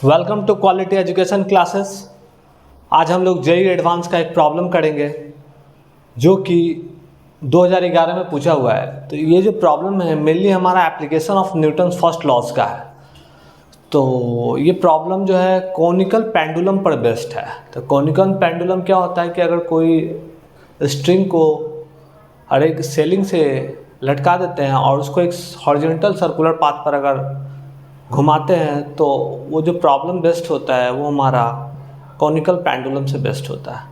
Welcome to quality education classes. आज हम लोग जेईई एडवांस का एक प्रॉब्लम करेंगे जो कि 2011 में पूछा हुआ है। तो ये जो प्रॉब्लम है मेनली हमारा application of Newton's first laws का है। तो ये प्रॉब्लम जो है कोनिकल पेंडुलम पर बेस्ड है। तो कोनिकल पेंडुलम क्या होता है कि अगर कोई स्ट्रिंग को हर एक सेलिंग से लटका देते हैं और उसको एक हॉरिजॉन्टल सर्कुलर पाथ पर अगर घुमाते हैं तो वो जो प्रॉब्लम बेस्ड होता है वो हमारा कोनिकल पेंडुलम से बेस्ड होता है।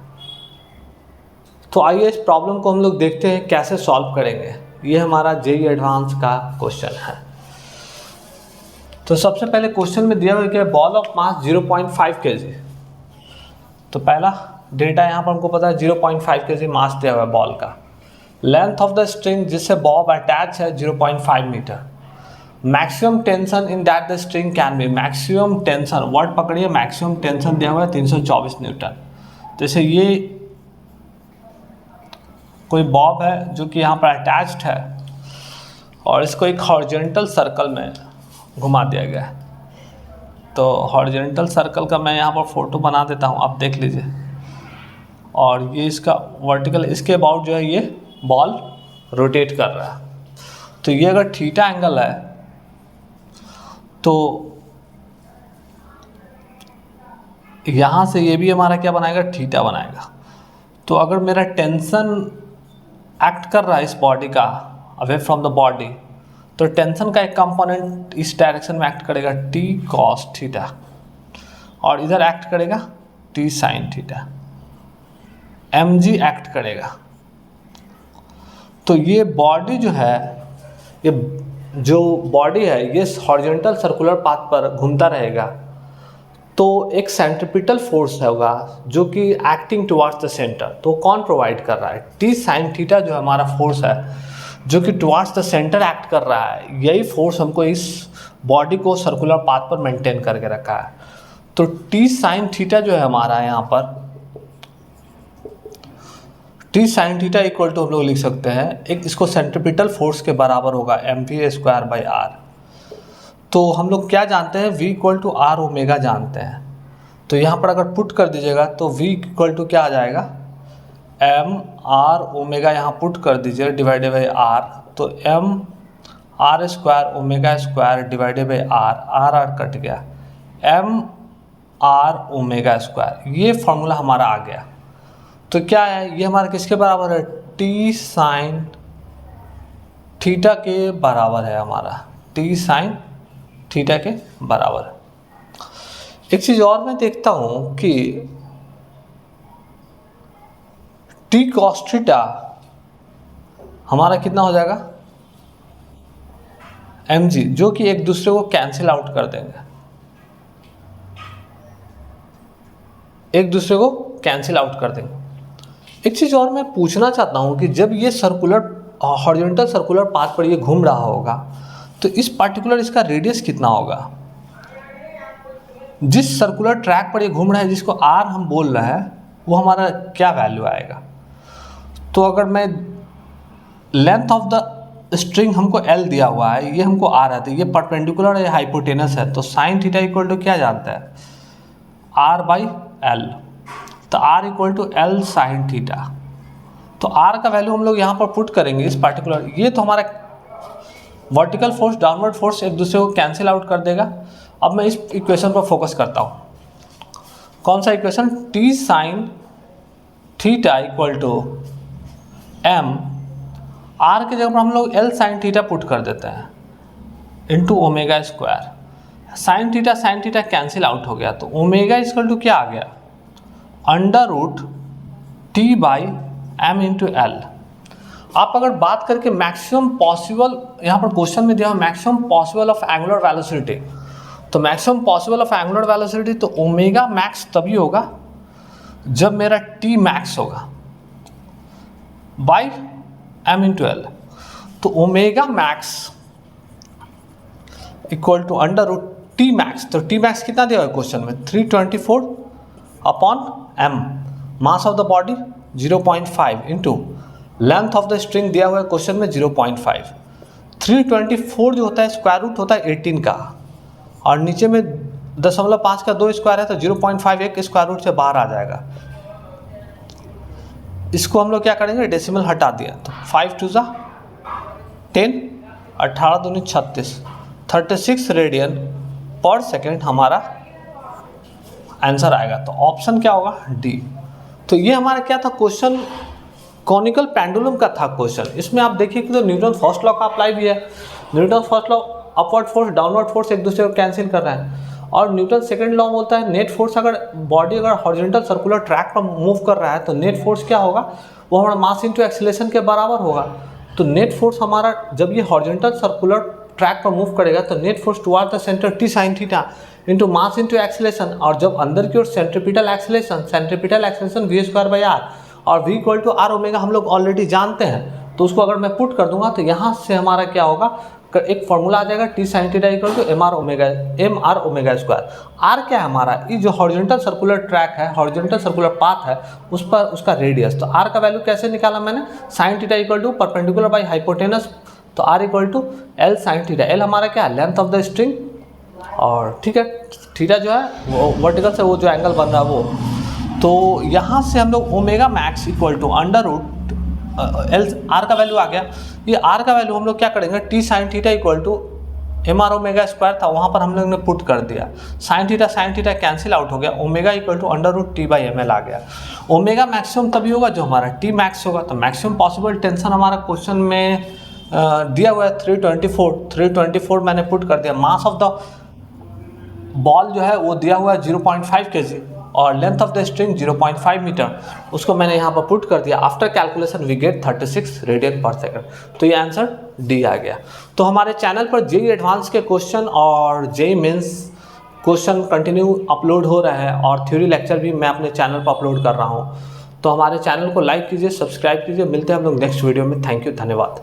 तो आइए इस प्रॉब्लम को हम लोग देखते हैं कैसे सॉल्व करेंगे। ये हमारा जेईई एडवांस का क्वेश्चन है। तो सबसे पहले क्वेश्चन में दिया हुआ है कि बॉल ऑफ मास 0.5 kg। तो पहला डेटा यहाँ पर हमको पता है 0.5 kg मास दिया हुआ है बॉल का। लेंथ ऑफ द स्ट्रिंग जिससे बॉब अटैच है 0.5 metre. Maximum tension in that the string can be. Maximum tension word पकड़िए, मैक्सिमम टेंशन दिया हुआ है 324 न्यूटन। जैसे ये कोई बॉब है जो कि यहाँ पर अटैच्ड है और इसको एक हॉरिजॉन्टल सर्कल में घुमा दिया गया है। तो हॉरिजॉन्टल सर्कल का मैं यहाँ पर फोटो बना देता हूँ, आप देख लीजिए। और ये इसका वर्टिकल, इसके अबाउट जो है ये बॉल रोटेट कर रहा है। तो ये अगर थीटा एंगल है तो यहाँ से ये भी हमारा क्या बनाएगा, थीटा बनाएगा। तो अगर मेरा टेंशन एक्ट कर रहा है इस बॉडी का अवे फ्रॉम द बॉडी, तो टेंशन का एक कंपोनेंट इस डायरेक्शन में एक्ट करेगा टी कॉस थीटा, और इधर एक्ट करेगा T sine theta. M g act करेगा। तो ये बॉडी जो है, ये जो बॉडी है ये हॉरिजॉन्टल सर्कुलर पाथ पर घूमता रहेगा। तो एक सेंट्रिपिटल फोर्स होगा जो कि एक्टिंग टुवार्ड्स द सेंटर। तो कौन प्रोवाइड कर रहा है, टी साइन थीटा जो हमारा फोर्स है जो कि टुवार्ड्स द सेंटर एक्ट कर रहा है। यही फोर्स हमको इस बॉडी को सर्कुलर पाथ पर मेंटेन करके रखा है। तो टी साइन थीटा जो है हमारा यहाँ पर, T sine theta equal to हम लोग लिख सकते हैं एक इसको सेंट्रिपिटल फोर्स के बराबर होगा mv²/r। तो हम लोग क्या जानते हैं, v equal to are omega जानते हैं। तो यहाँ पर अगर पुट कर दीजिएगा तो v इक्वल टू क्या आ जाएगा, m r ओमेगा यहाँ पुट कर दीजिए डिवाइडेड बाई r। तो m r² omega square divided by r cut गया, m r ओमेगा स्क्वायर। ये फॉर्मूला हमारा आ गया। तो क्या है, ये हमारा किसके बराबर है, टी साइन थीटा के बराबर है हमारा, टी साइन थीटा के बराबर है। एक चीज़ और मैं देखता हूँ कि टी कॉस थीटा हमारा कितना हो जाएगा, एम जी, जो कि एक दूसरे को कैंसिल आउट कर देंगे, एक दूसरे को कैंसिल आउट कर देंगे। एक चीज़ और मैं पूछना चाहता हूँ कि जब ये सर्कुलर हॉरिजॉन्टल सर्कुलर पाथ पर ये घूम रहा होगा तो इस पार्टिकुलर इसका रेडियस कितना होगा। जिस सर्कुलर ट्रैक पर ये घूम रहा है जिसको आर हम बोल रहे हैं वो हमारा क्या वैल्यू आएगा। तो अगर मैं लेंथ ऑफ द स्ट्रिंग हमको एल दिया हुआ है, ये हमको आर है, तो ये परपेंडिकुलर है, हाइपोटेनस है। तो साइन थीटा इक्वल टू क्या जानते हैं, आर बाई एल। तो r equal to L sine theta. तो r का वैल्यू हम लोग यहाँ पर पुट करेंगे इस पार्टिकुलर, ये तो हमारा वर्टिकल फोर्स डाउनवर्ड फोर्स एक दूसरे को कैंसिल आउट कर देगा। अब मैं इस इक्वेशन पर फोकस करता हूँ। कौन सा equation, T sine theta equal to m, r की जगह पर हम लोग एल साइन थीटा पुट कर देते हैं into omega square. Sine theta cancel out हो गया, तो ओमेगा इक्वल टू क्या आ गया, under root T by M into l. आप अगर बात करके मैक्सिमम पॉसिबल, यहाँ पर क्वेश्चन में दिया हुआ maximum possible of angular velocity, तो maximum possible of angular velocity तो ओमेगा मैक्स तभी होगा जब मेरा टी मैक्स होगा बाई एम इंटू एल। तो omega max equal to under root T max. तो टी मैक्स कितना दिया हुआ है क्वेश्चन में, 324 upon m, mass of the body 0.5 into length of the string दिया हुआ है क्वेश्चन में 0.5। 324 जो होता है स्क्वायर रूट होता है 18 का, और नीचे में 0.5 का 2 स्क्वायर है तो 0.51 स्क्वायर रूट से बाहर आ जाएगा। इसको हम लोग क्या करेंगे, डेसिमल हटा दिया तो 5 2 जा 10, 18 दूनी 36, 36 रेडियन पर सेकेंड हमारा आंसर आएगा। तो ऑप्शन क्या होगा, डी। तो ये हमारा क्या था, क्वेश्चन कॉनिकल पेंडुलम का था क्वेश्चन। इसमें आप देखिए कि तो न्यूटन फर्स्ट लॉ का अप्लाई भी है। Newton first law upward force downward force एक दूसरे को कैंसिल कर रहा है, और न्यूटन सेकंड लॉ बोलता है नेट फोर्स, अगर बॉडी अगर हॉरिजॉन्टल सर्कुलर ट्रैक पर मूव कर रहा है तो नेट फोर्स क्या होगा, वो हमारा मास इनटू एक्सीलरेशन के बराबर होगा। तो नेट फोर्स हमारा जब ये हॉरिजॉन्टल सर्कुलर ट्रैक पर मूव करेगा तो net force toward the centre T sine theta into mass into acceleration, और जब अंदर की ओर centripetal acceleration v square by R, और v equal to are omega हम लोग ऑलरेडी जानते हैं। तो उसको अगर मैं पुट कर दूंगा तो यहाँ से हमारा क्या होगा, एक फॉर्मूला आ जाएगा T sine theta equal to m r omega square. R क्या है हमारा, ये जो हॉरिजॉन्टल सर्कुलर ट्रैक है, हॉरिजॉन्टल सर्कुलर पाथ है, उस पर उसका रेडियस। तो आर का वैल्यू कैसे निकाला मैंने, sine theta equal to perpendicular by hypotenuse, तो R equal to L sine theta. L हमारा क्या है, लेंथ ऑफ द स्ट्रिंग, और ठीक है थीटा जो है वो वर्टिकल से वो जो एंगल बन रहा है वो। तो यहाँ से हम लोग omega max equal to under root l, r का वैल्यू आ गया। ये आर का वैल्यू हम लोग क्या करेंगे, T sine theta equal to m r omega square था, वहाँ पर हम लोग ने पुट कर दिया, साइन थीटा कैंसिल आउट हो गया, omega equal to under root T by M L आ गया। ओमेगा मैक्सिमम तभी होगा जो हमारा टी मैक्स होगा। तो मैक्सिमम पॉसिबल टेंशन हमारा क्वेश्चन में दिया हुआ है 324 मैंने पुट कर दिया। मास ऑफ द बॉल जो है वो दिया हुआ है 0.5 kg, और length of the string 0.5 metre, उसको मैंने यहाँ पर पुट कर दिया। After calculation we get 36 radian पर सेकंड। तो ये आंसर डी आ गया। तो हमारे चैनल पर जेईई एडवांस के क्वेश्चन और JEE mains question continue upload हो रहे हैं, और थ्योरी लेक्चर भी मैं अपने चैनल पर अपलोड कर रहा हूँ। तो हमारे चैनल को लाइक कीजिए, सब्सक्राइब कीजिए। मिलते हैं हम लोग नेक्स्ट वीडियो में। थैंक यू, धन्यवाद।